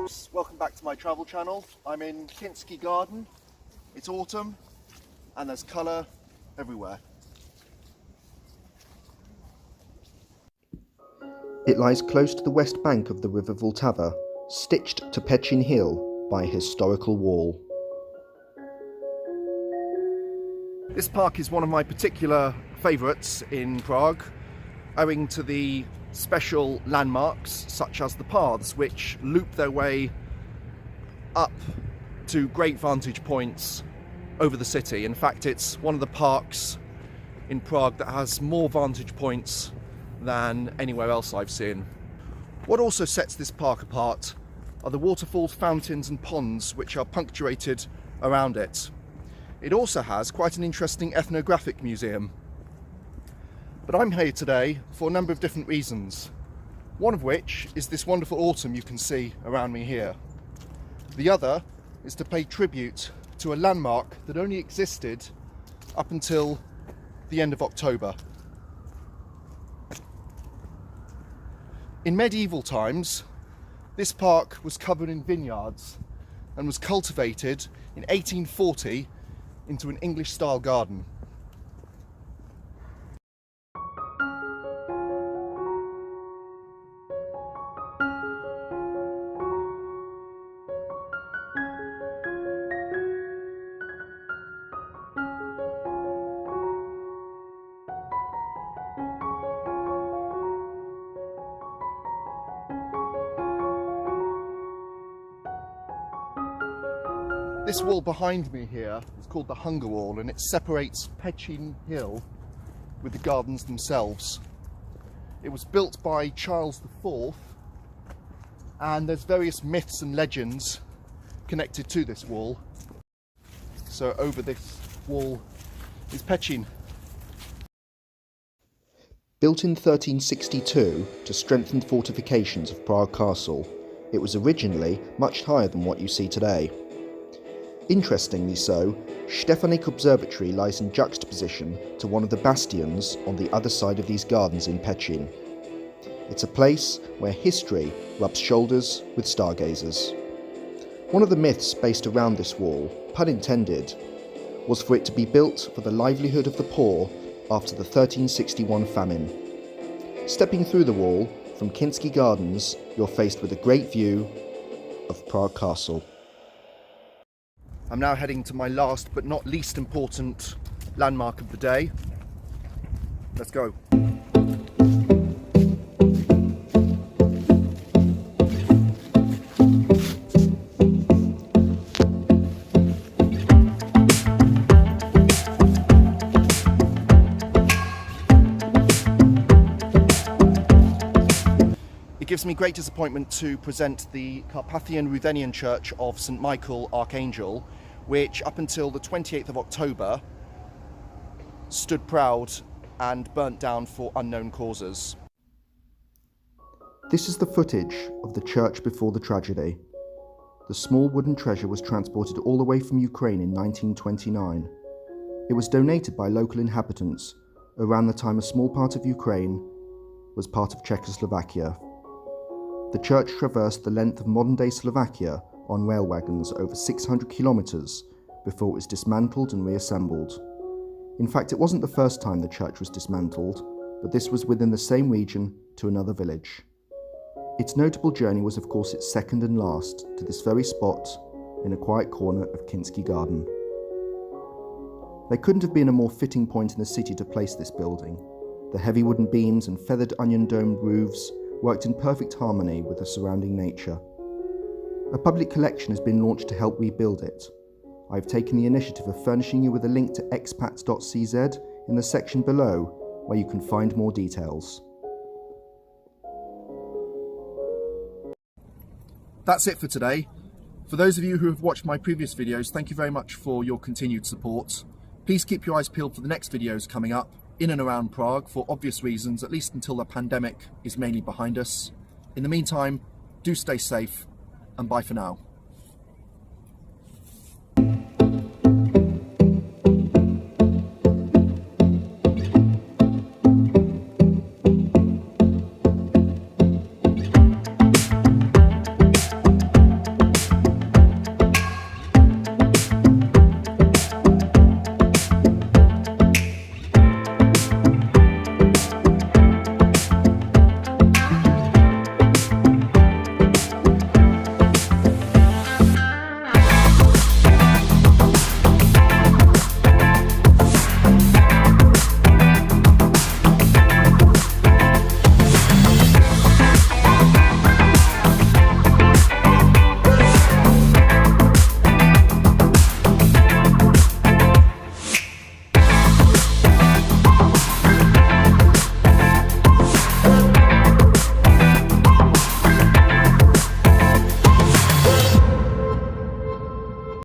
folks, welcome back to my travel channel. I'm in Kinsky Garden. It's autumn and there's colour everywhere. It lies close to the west bank of the River Vltava, stitched to Petřín Hill by a historical wall. This park is one of my particular favourites in Prague, owing to the special landmarks such as the paths which loop their way up to great vantage points over the city. In fact, it's one of the parks in Prague that has more vantage points than anywhere else I've seen. What also sets this park apart are the waterfalls, fountains and ponds which are punctuated around it. It also has quite an interesting ethnographic museum. But I'm here today for a number of different reasons. One of which is this wonderful autumn you can see around me here. The other is to pay tribute to a landmark that only existed up until the end of October. In medieval times, this park was covered in vineyards and was cultivated in 1840 into an English-style garden. This wall behind me here is called the Hunger Wall, and it separates Petřín Hill with the gardens themselves. It was built by Charles IV, and there's various myths and legends connected to this wall. So over this wall is Petřín. Built in 1362 to strengthen the fortifications of Prague Castle, it was originally much higher than what you see today. Interestingly so, Stefanik Observatory lies in juxtaposition to one of the bastions on the other side of these gardens in Petřín. It's a place where history rubs shoulders with stargazers. One of the myths based around this wall, pun intended, was for it to be built for the livelihood of the poor after the 1361 famine. Stepping through the wall from Kinsky Gardens, you're faced with a great view of Prague Castle. I'm now heading to my last but not least important landmark of the day. Let's go. It gives me great disappointment to present the Carpathian Ruthenian Church of St. Michael Archangel, which up until the 28th of October stood proud and burnt down for unknown causes. This is the footage of the church before the tragedy. The small wooden treasure was transported all the way from Ukraine in 1929. It was donated by local inhabitants around the time a small part of Ukraine was part of Czechoslovakia. The church traversed the length of modern-day Slovakia on rail wagons over 600 kilometres before it was dismantled and reassembled. In fact, it wasn't the first time the church was dismantled, but this was within the same region to another village. Its notable journey was of course its second and last to this very spot in a quiet corner of Kinsky Garden. There couldn't have been a more fitting point in the city to place this building. The heavy wooden beams and feathered onion-domed roofs worked in perfect harmony with the surrounding nature. A public collection has been launched to help rebuild it. I've taken the initiative of furnishing you with a link to expats.cz in the section below, where you can find more details. That's it for today. For those of you who have watched my previous videos, thank you very much for your continued support. Please keep your eyes peeled for the next videos coming up in and around Prague for obvious reasons, at least until the pandemic is mainly behind us. In the meantime, do stay safe and bye for now.